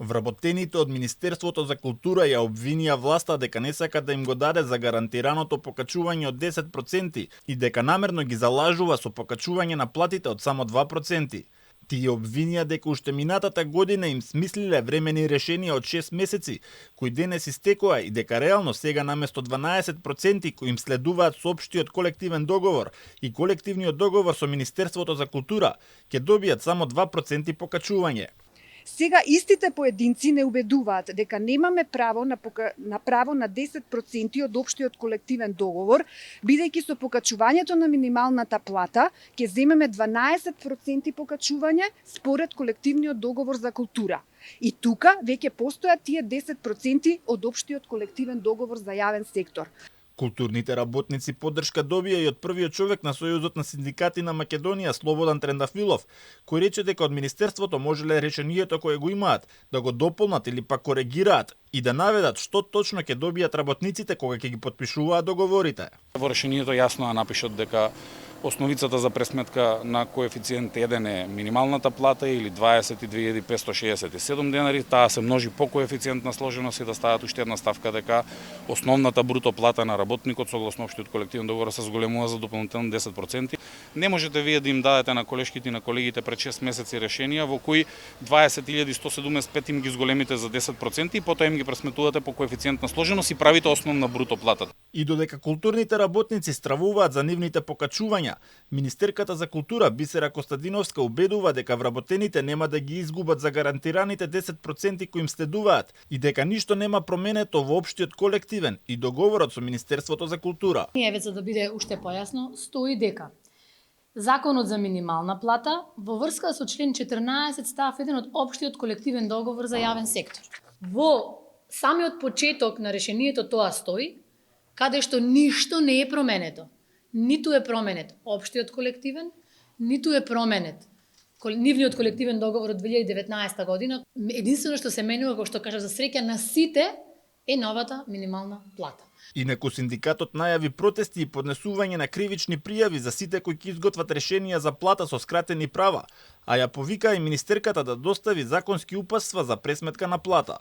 Вработените од Министерството за култура ја обвинија власта дека не сака да им го даде за гарантираното покачување од 10% и дека намерно ги залажува со покачување на платите од само 2%. Тие обвинија дека уште минатата година им смислиле времени решенија од 6 месеци, кои денес истекоа и дека реално сега наместо 12% кои им следуваат со општиот колективен договор и колективниот договор со Министерството за култура, ќе добијат само 2% покачување. Сега истите поединци не убедуваат дека немаме право на право на 10% од општиот колективен договор, бидејќи со покачувањето на минималната плата ќе земеме 12% покачување според колективниот договор за култура. И тука веќе постојат тие 10% од општиот колективен договор за јавен сектор. Културните работници поддршка добија и од првиот човек на Сојузот на синдикати на Македонија, Слободан Трендафилов, кој рече дека од Министерството можеле решението кое го имаат да го дополнат или пак коригираат и да наведат што точно ќе добијат работниците кога ќе ги потпишуваат договорите. Во решението јасно ја напишат дека основицата за пресметка на коефициент 1 е минималната плата или 22.567 денари, таа се множи по коефициент на сложеност и да стават уште една ставка дека основната бруто плата на работникот согласно општиот колективен договор се зголемува за дополнително 10%. Не можете вие да им дадете на колешките и на колегите пред 6 месеци решенија во кои 20.175 им ги зголемите за 10% и потоа им ги пресметувате по коефициент на сложеност и правите основна бруто плата. И додека културните работници стравуваат за нивните покачувања, Министерката за култура Бисера Костадиновска убедува дека вработените нема да ги изгубат за гарантираните 10% кои им следуваат и дека ништо нема променето во општиот колективен и договорот со Министерството за култура. Еве за да биде уште појасно, стои дека Законот за минимална плата во врска со член 14 став 1 од општиот колективен договор за јавен сектор. Во самиот почеток на решението тоа стои, каде што ништо не е променето. Ниту е променет општиот колективен, ниту е променет нивниот колективен договор од 2019 година. Единствено што се менува, како што кажа, за среќа на сите е новата минимална плата. Инаку синдикатот најави протести и поднесување на кривични пријави за сите кои ќе изготват решенија за плата со скратени права, а ја повика и министерката да достави законски упатства за пресметка на плата.